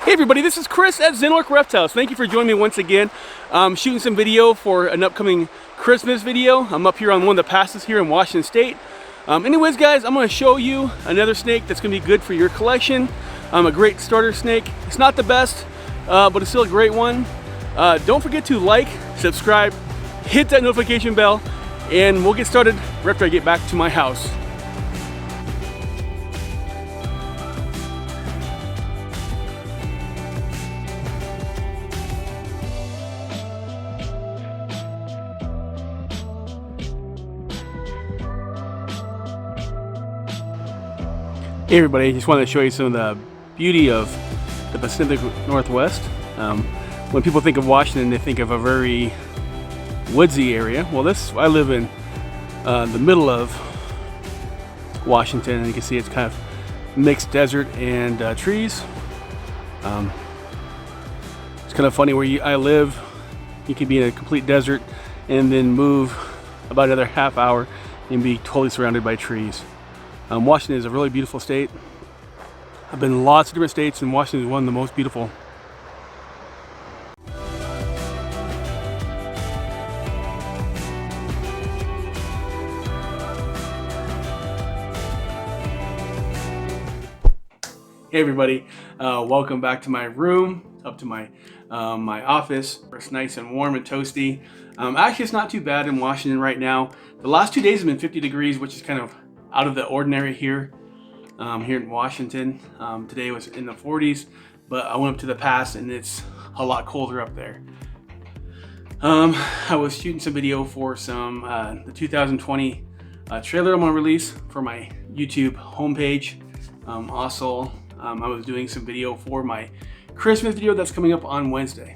Hey everybody, this is Chris at Reptiles. Thank you for joining me once again. I'm shooting some video for an upcoming Christmas video. I'm up here on one of the passes here in Washington State. Anyways guys, I'm going to show you another snake that's going to be good for your collection. A great starter snake. It's not the best, but it's still a great one. Don't forget to like, subscribe, hit that notification bell, and we'll get started right after I get back to my house. Hey everybody, just wanted to show you some of the beauty of the Pacific Northwest. When people think of Washington, they think of a very woodsy area. Well, I live in the middle of Washington, and you can see it's kind of mixed desert and trees. It's kind of funny where I live. You can be in a complete desert and then move about another half hour and be totally surrounded by trees. Washington is a really beautiful state. I've been in lots of different states, and Washington is one of the most beautiful. Hey everybody, welcome back to my room, up to my office. It's nice and warm and toasty. Actually, it's not too bad in Washington right now. The last 2 days have been 50 degrees, which is kind of out of the ordinary here in Washington. Today was in the 40s, but I went up to the pass and it's a lot colder up there. I was shooting some video for the 2020 trailer I'm gonna release for my YouTube homepage. Also, I was doing some video for my Christmas video that's coming up on Wednesday.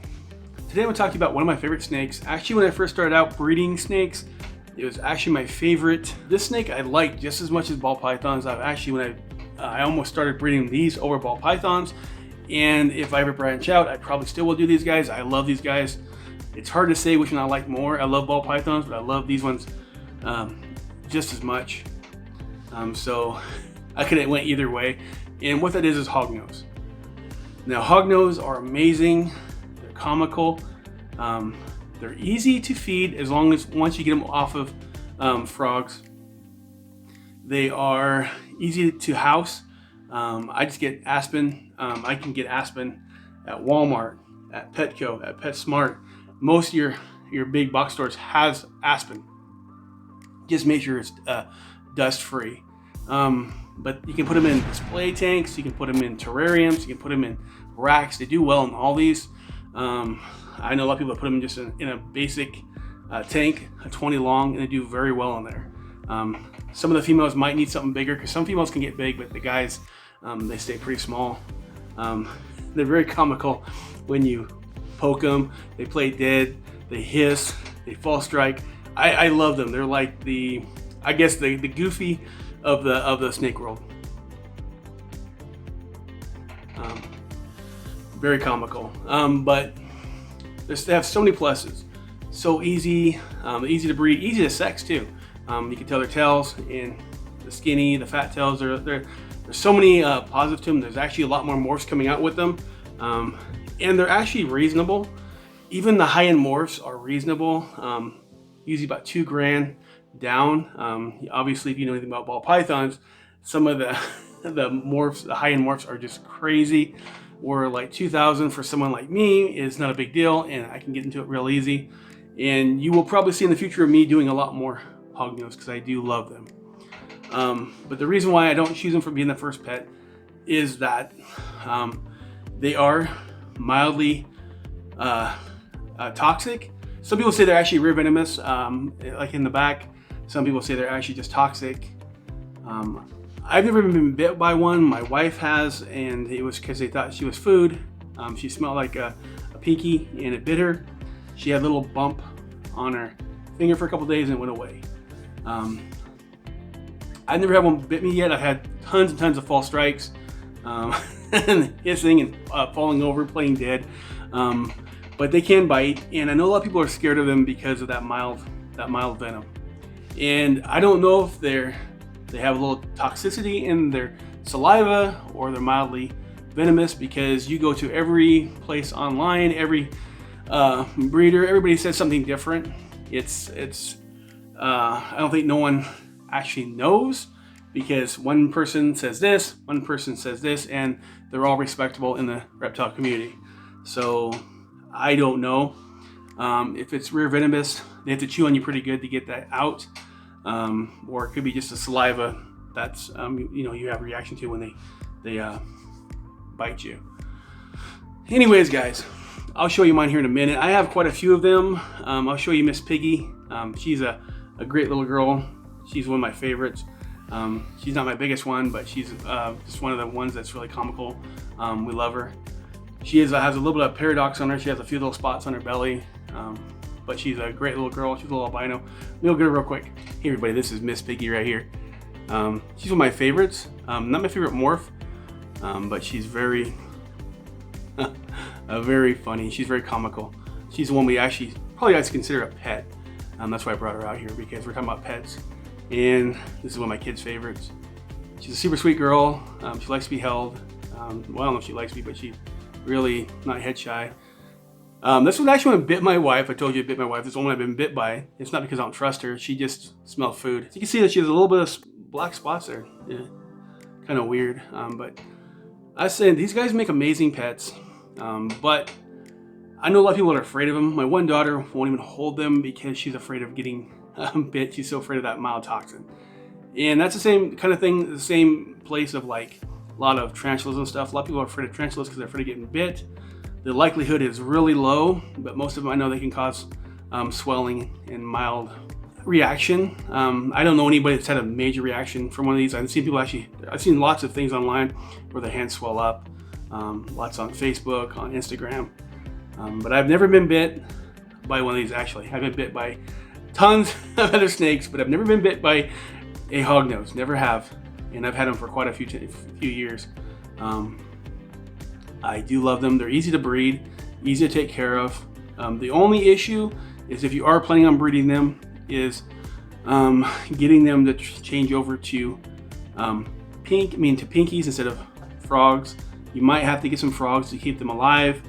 Today I'm gonna talk to you about one of my favorite snakes. Actually, when I first started out breeding snakes, it was actually my favorite. This snake I like just as much as ball pythons. I almost started breeding these over ball pythons, and if I ever branch out, I probably still will do these guys. I love these guys. It's hard to say which one I like more. I love ball pythons, but I love these ones just as much. So I could have went either way. And what that is Hognose. Now Hognose are amazing. They're comical. They're easy to feed as long as once you get them off of frogs. They are easy to house. I just get Aspen. I can get Aspen at Walmart, at Petco, at PetSmart. Most of your big box stores has Aspen. Just make sure it's dust free. But you can put them in display tanks. You can put them in terrariums. You can put them in racks. They do well in all these. I know a lot of people that put them just in a basic tank, a 20 long, and they do very well in there. Some of the females might need something bigger because some females can get big, but the guys, they stay pretty small. They're very comical when you poke them. They play dead, they hiss, they fall strike. I love them. They're like the goofy of the snake world. Very comical, but they have so many pluses. So easy, easy to breed, easy to sex too. You can tell their tails and the skinny, the fat tails. There's so many positives to them. There's actually a lot more morphs coming out with them, and they're actually reasonable. Even the high-end morphs are reasonable. Usually about $2,000 down. Obviously, if you know anything about ball pythons, some of the morphs, the high-end morphs, are just crazy. Where like $2,000 for someone like me is not a big deal, and I can get into it real easy. And you will probably see in the future of me doing a lot more Hognose because I do love them. But the reason why I don't choose them for being the first pet is that they are mildly toxic. Some people say they're actually rear venomous, like in the back. Some people say they're actually just toxic. I've never been bit by one. My wife has, and it was because they thought she was food. She smelled like a Piggy, and it bit her. She had a little bump on her finger for a couple days and it went away. I've never had one bit me yet. I've had tons and tons of false strikes, and hissing and falling over, playing dead. But they can bite, and I know a lot of people are scared of them because of that mild venom. And I don't know if they have a little toxicity in their saliva or they're mildly venomous, because you go to every place online, every breeder, everybody says something different. I don't think no one actually knows, because one person says this, one person says this, and they're all respectable in the reptile community. So I don't know. If it's rear venomous, they have to chew on you pretty good to get that out, or it could be just the saliva that's you have a reaction to when they bite you. Anyways, guys, I'll show you mine here in a minute. I have quite a few of them. I'll show you Miss Piggy. She's a great little girl. She's one of my favorites. She's not my biggest one, but she's just one of the ones that's really comical. We love her. She has a little bit of paradox on her. She has a few little spots on her belly, but she's a great little girl. She's a little albino. We'll get her real quick. Hey everybody, this is Miss Piggy right here. She's one of my favorites. Not my favorite morph, but she's very, very funny. She's very comical. She's the one we actually probably guys consider a pet. That's why I brought her out here, because we're talking about pets. And this is one of my kids' favorites. She's a super sweet girl. She likes to be held. Well, I don't know if she likes me, but she's really not head shy. This one actually bit my wife. I told you it bit my wife. This one I've been bit by. It's not because I don't trust her. She just smelled food. So you can see that she has a little bit of black spots there. Yeah, kind of weird. But I was saying, these guys make amazing pets. But I know a lot of people that are afraid of them. My one daughter won't even hold them because she's afraid of getting bit. She's so afraid of that mild toxin. And that's the same kind of thing, the same place of like a lot of tarantulas and stuff. A lot of people are afraid of tarantulas because they're afraid of getting bit. The likelihood is really low, but most of them I know they can cause swelling and mild reaction. I don't know anybody that's had a major reaction from one of these. I've seen lots of things online where their hands swell up. Lots on Facebook, on Instagram. But I've never been bit by one of these actually. I've been bit by tons of other snakes, but I've never been bit by a hognose. Never have. And I've had them for quite a few years. I do love them. They're easy to breed, easy to take care of. The only issue is if you are planning on breeding them is getting them to change over to pinkies instead of frogs. You might have to get some frogs to keep them alive.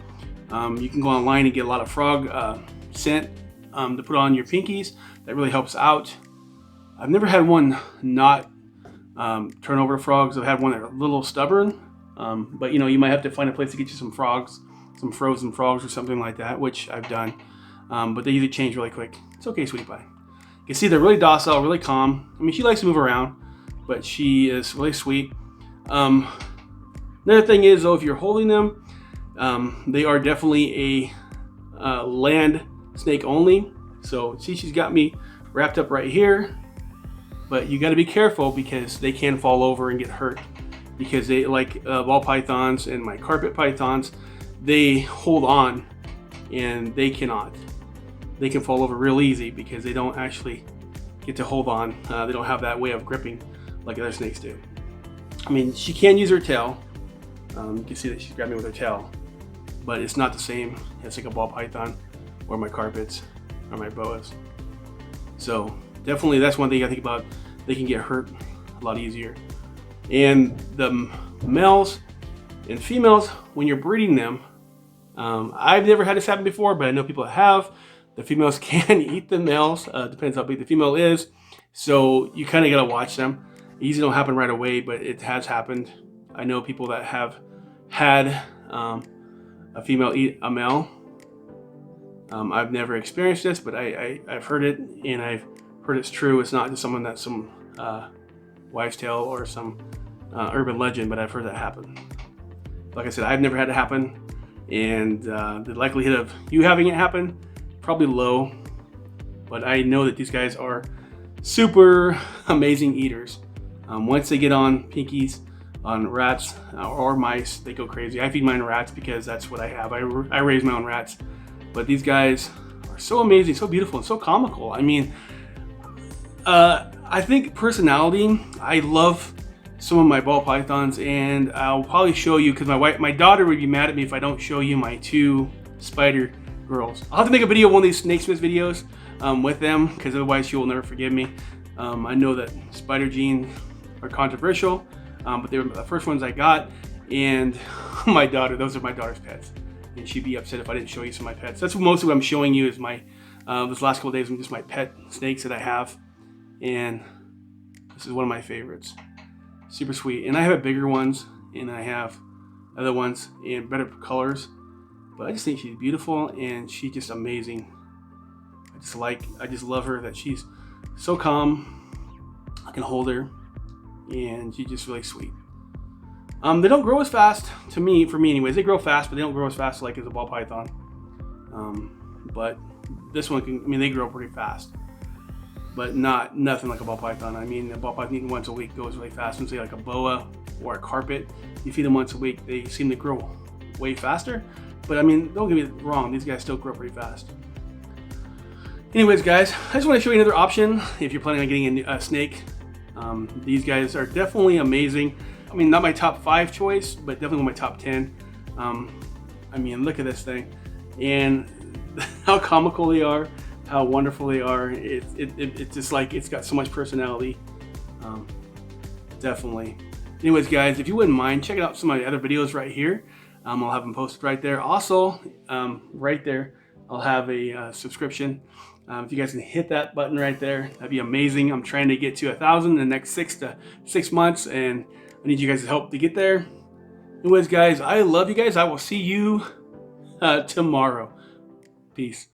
You can go online and get a lot of frog scent to put on your pinkies. That really helps out. I've never had one not turn over to frogs. I've had one that are a little stubborn, but you might have to find a place to get you some frogs, some frozen frogs or something like that, which I've done. But they usually change really quick. It's okay, sweetie pie. You can see they're really docile, really calm. I mean, she likes to move around, but she is really sweet. Another thing is though, if you're holding them, they are definitely a land snake only. So see, she's got me wrapped up right here, but you got to be careful because they can fall over and get hurt, because they, like ball pythons and my carpet pythons, they hold on and they cannot. They can fall over real easy because they don't actually get to hold on. They don't have that way of gripping like other snakes do. I mean, she can use her tail. You can see that she's grabbing with her tail, but it's not the same as like a ball python or my carpets or my boas. So definitely that's one thing I think about. They can get hurt a lot easier. And the males and females, when you're breeding them, I've never had this happen before, but I know people that have. The females can eat the males, depends how big the female is. So you kind of got to watch them. It usually don't happen right away, but it has happened. I know people that have had a female eat a male. I've never experienced this, but I've heard it, and I've heard it's true. It's not just someone that's some wives' tale or some urban legend, but I've heard that happen. Like I said, I've never had it happen, and the likelihood of you having it happen, probably low, but I know that these guys are super amazing eaters. Once they get on pinkies, on rats or mice, they go crazy. I feed mine rats because that's what I have. I raise my own rats. But these guys are so amazing, so beautiful, and so comical. I mean, I think personality, I love some of my ball pythons, and I'll probably show you, because my daughter would be mad at me if I don't show you my two spider girls. I'll have to make a video of one of these Snakesmith videos with them, because otherwise she will never forgive me. I know that spider genes are controversial, but they were the first ones I got, And my daughter, those are my daughter's pets. And she'd be upset if I didn't show you some of my pets. That's mostly what I'm showing you is my, this last couple of days, just my pet snakes that I have. And this is one of my favorites. Super sweet. And I have bigger ones, and I have other ones in better colors. But I just think she's beautiful, and she's just amazing. I just love her that she's so calm. I can hold her, and she's just really sweet. They don't grow as fast for me anyways. They grow fast, but they don't grow as fast like as a ball python. But this one they grow pretty fast, but nothing like a ball python. I mean, a ball python eating once a week goes really fast. And say like a boa or a carpet, you feed them once a week, they seem to grow way faster. But I mean, don't get me wrong, these guys still grow pretty fast. Anyways, guys, I just want to show you another option if you're planning on getting a snake. These guys are definitely amazing. I mean, not my top 5 choice, but definitely one of my top 10. I mean, look at this thing, and how comical they are, how wonderful they are. It's just like it's got so much personality. Definitely. Anyways, guys, if you wouldn't mind checking out some of my other videos right here, I'll have them posted right there. Also, right there, I'll have a subscription. If you guys can hit that button right there, that'd be amazing. I'm trying to get to 1,000 in the next 6 months, and I need you guys' help to get there. Anyways, guys, I love you guys. I will see you tomorrow. Peace.